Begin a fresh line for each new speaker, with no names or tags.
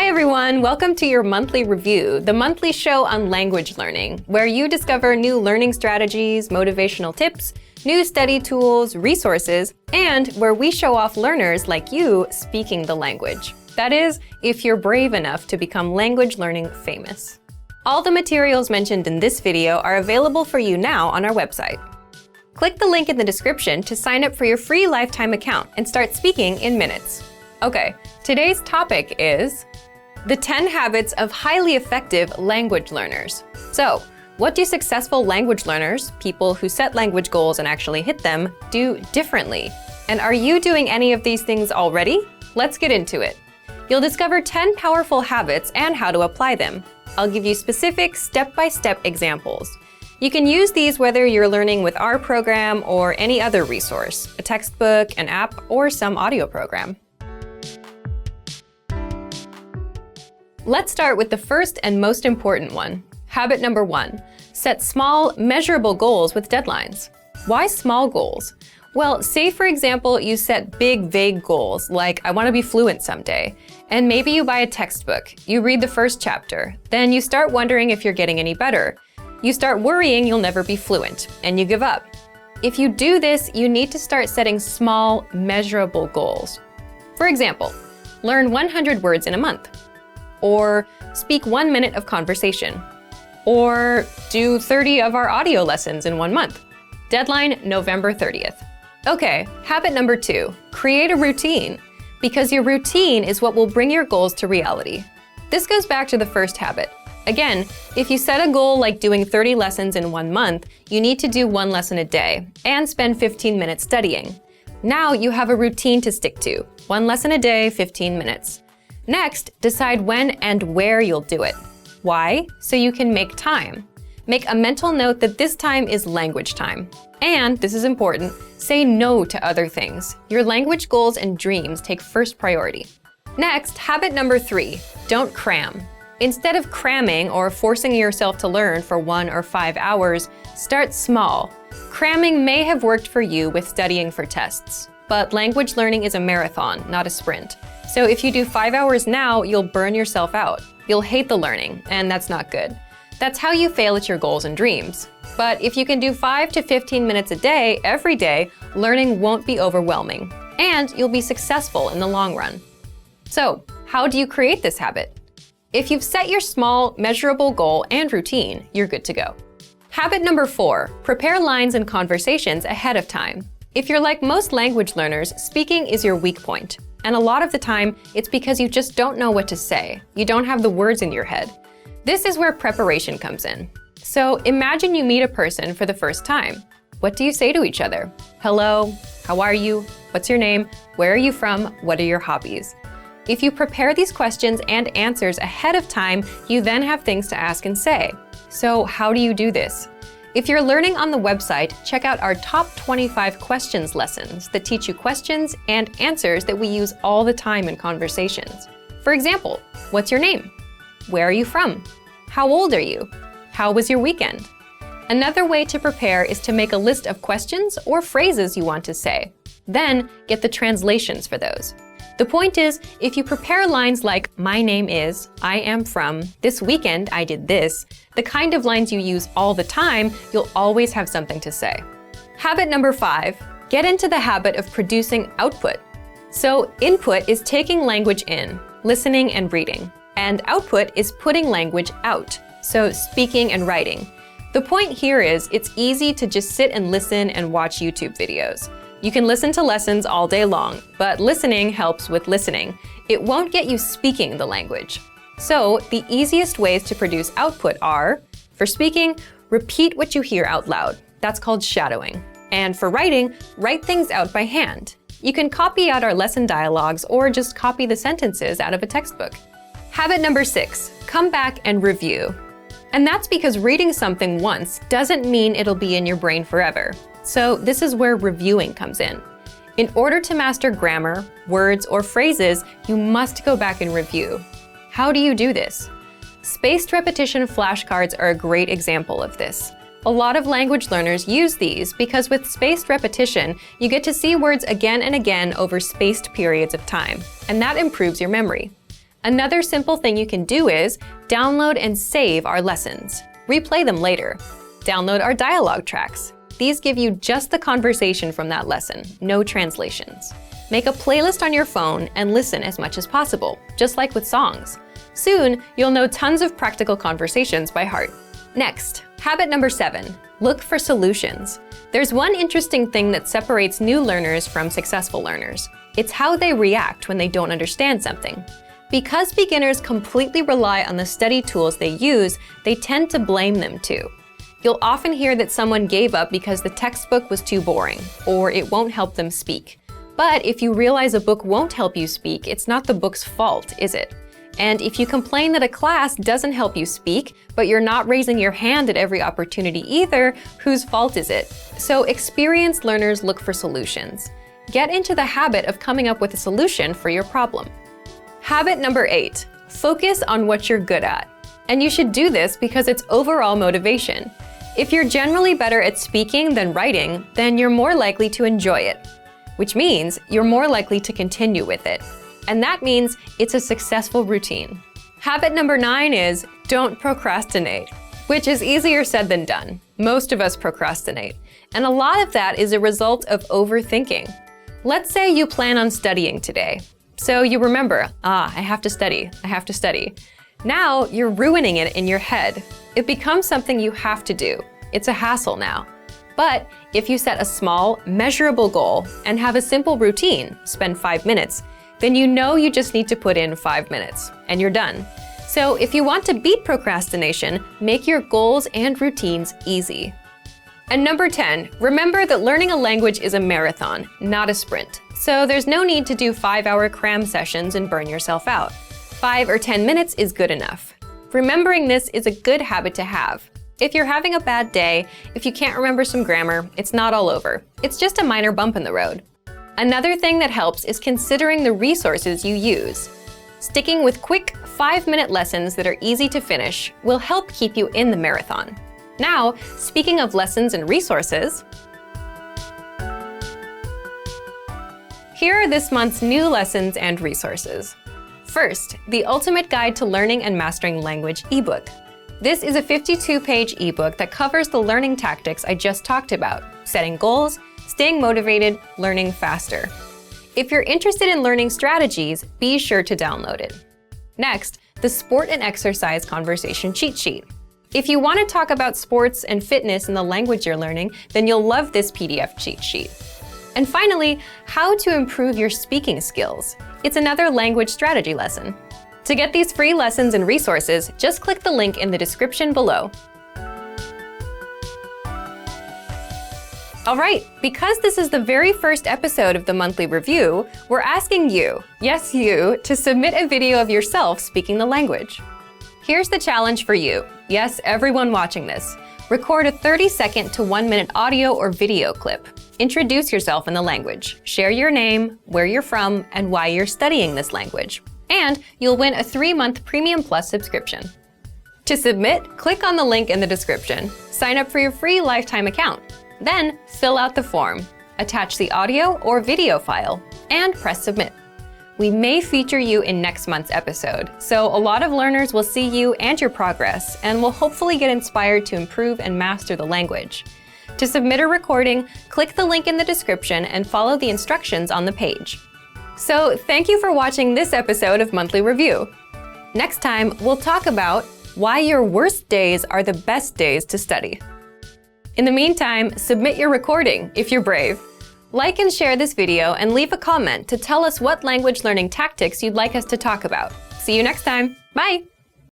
everyone, welcome to your monthly review, the monthly show on language learning, where you discover new learning strategies, motivational tips, new study tools, resources, and where we show off learners like you speaking the language. That is, if you're brave enough to become language learning famous. All the materials mentioned in this video are available for you now on our website. Click the link in the description to sign up for your free lifetime account and start speaking in minutes. Okay, today's topic is the 10 habits of highly effective language learners. So, what do successful language learners, people who set language goals and actually hit them, do differently? And are you doing any of these things already? Let's get into it. You'll discover 10 powerful habits and how to apply them. I'll give you specific step-by-step examples. You can use these whether you're learning with our program or any other resource, a textbook, an app, or some audio program. Let's start with the first and most important one. Habit number 1, set small, measurable goals with deadlines. Why small goals? Well, say for example, you set big, vague goals, like I want to be fluent someday, and maybe you buy a textbook, you read the first chapter, then you start wondering if you're getting any better. You start worrying you'll never be fluent, and you give up. If you do this, you need to start setting small, measurable goals. For example, learn 100 words in a month, or speak 1 minute of conversation, or do 30 of our audio lessons in 1 month. Deadline, November 30th. Okay, habit number 2, create a routine, because your routine is what will bring your goals to reality. This goes back to the first habit. Again, if you set a goal like doing 30 lessons in 1 month, you need to do 1 lesson a day and spend 15 minutes studying. Now you have a routine to stick to, 1 lesson a day, 15 minutes. Next, decide when and where you'll do it. Why? So you can make time. Make a mental note that this time is language time. And, this is important, say no to other things. Your language goals and dreams take first priority. Next, habit number 3, don't cram. Instead of cramming or forcing yourself to learn for 1 or 5 hours, start small. Cramming may have worked for you with studying for tests, but language learning is a marathon, not a sprint. So if you do 5 hours now, you'll burn yourself out. You'll hate the learning, and that's not good. That's how you fail at your goals and dreams. But if you can do 5 to 15 minutes a day, every day, learning won't be overwhelming, and you'll be successful in the long run. So, how do you create this habit? If you've set your small, measurable goal and routine, you're good to go. Habit number 4, prepare lines and conversations ahead of time. If you're like most language learners, speaking is your weak point. And a lot of the time, it's because you just don't know what to say. You don't have the words in your head. This is where preparation comes in. So imagine you meet a person for the first time. What do you say to each other? Hello, how are you? What's your name? Where are you from? What are your hobbies? If you prepare these questions and answers ahead of time, you then have things to ask and say. So how do you do this? If you're learning on the website, check out our top 25 questions lessons that teach you questions and answers that we use all the time in conversations. For example, what's your name? Where are you from? How old are you? How was your weekend? Another way to prepare is to make a list of questions or phrases you want to say. Then get the translations for those. The point is, if you prepare lines like, my name is, I am from, this weekend I did this, the kind of lines you use all the time, you'll always have something to say. Habit number 5, get into the habit of producing output. So input is taking language in, listening and reading, and output is putting language out, so speaking and writing. The point here is, it's easy to just sit and listen and watch YouTube videos. You can listen to lessons all day long, but listening helps with listening. It won't get you speaking the language. So, the easiest ways to produce output are, for speaking, repeat what you hear out loud. That's called shadowing. And for writing, write things out by hand. You can copy out our lesson dialogues or just copy the sentences out of a textbook. Habit number 6, come back and review. And that's because reading something once doesn't mean it'll be in your brain forever. So this is where reviewing comes in. In order to master grammar, words, or phrases, you must go back and review. How do you do this? Spaced repetition flashcards are a great example of this. A lot of language learners use these because with spaced repetition, you get to see words again and again over spaced periods of time, and that improves your memory. Another simple thing you can do is download and save our lessons. Replay them later. Download our dialogue tracks. These give you just the conversation from that lesson, no translations. Make a playlist on your phone and listen as much as possible, just like with songs. Soon, you'll know tons of practical conversations by heart. Next, habit number 7, look for solutions. There's one interesting thing that separates new learners from successful learners. It's how they react when they don't understand something. Because beginners completely rely on the study tools they use, they tend to blame them too. You'll often hear that someone gave up because the textbook was too boring, or it won't help them speak. But if you realize a book won't help you speak, it's not the book's fault, is it? And if you complain that a class doesn't help you speak, but you're not raising your hand at every opportunity either, whose fault is it? So experienced learners look for solutions. Get into the habit of coming up with a solution for your problem. Habit number 8, focus on what you're good at. And you should do this because it's overall motivation. If you're generally better at speaking than writing, then you're more likely to enjoy it, which means you're more likely to continue with it. And that means it's a successful routine. Habit number 9 is don't procrastinate, which is easier said than done. Most of us procrastinate, and a lot of that is a result of overthinking. Let's say you plan on studying today. So you remember, I have to study, I have to study. Now you're ruining it in your head. It becomes something you have to do. It's a hassle now. But if you set a small, measurable goal and have a simple routine, spend 5 minutes, then you know you just need to put in 5 minutes, and you're done. So if you want to beat procrastination, make your goals and routines easy. And number 10, remember that learning a language is a marathon, not a sprint. So there's no need to do 5-hour CRAM sessions and burn yourself out. 5 or 10 minutes is good enough. Remembering this is a good habit to have. If you're having a bad day, if you can't remember some grammar, it's not all over. It's just a minor bump in the road. Another thing that helps is considering the resources you use. Sticking with quick 5-minute lessons that are easy to finish will help keep you in the marathon. Now, speaking of lessons and resources, here are this month's new lessons and resources. First, the Ultimate Guide to Learning and Mastering Language ebook. This is a 52-page ebook that covers the learning tactics I just talked about: setting goals, staying motivated, learning faster. If you're interested in learning strategies, be sure to download it. Next, the Sport and Exercise Conversation Cheat Sheet. If you want to talk about sports and fitness in the language you're learning, then you'll love this PDF cheat sheet. And finally, How to Improve Your Speaking Skills. It's another language strategy lesson. To get these free lessons and resources, just click the link in the description below. All right, because this is the very first episode of the monthly review, we're asking you, yes you, to submit a video of yourself speaking the language. Here's the challenge for you. Yes, everyone watching this. Record a 30-second to 1-minute audio or video clip. Introduce yourself in the language. Share your name, where you're from, and why you're studying this language. And you'll win a 3-month Premium Plus subscription. To submit, click on the link in the description. Sign up for your free lifetime account. Then, fill out the form, attach the audio or video file, and press submit. We may feature you in next month's episode, so a lot of learners will see you and your progress, and will hopefully get inspired to improve and master the language. To submit a recording, click the link in the description and follow the instructions on the page. So, thank you for watching this episode of Monthly Review. Next time, we'll talk about why your worst days are the best days to study. In the meantime, submit your recording if you're brave. Like and share this video and leave a comment to tell us what language learning tactics you'd like us to talk about. See you next time. Bye!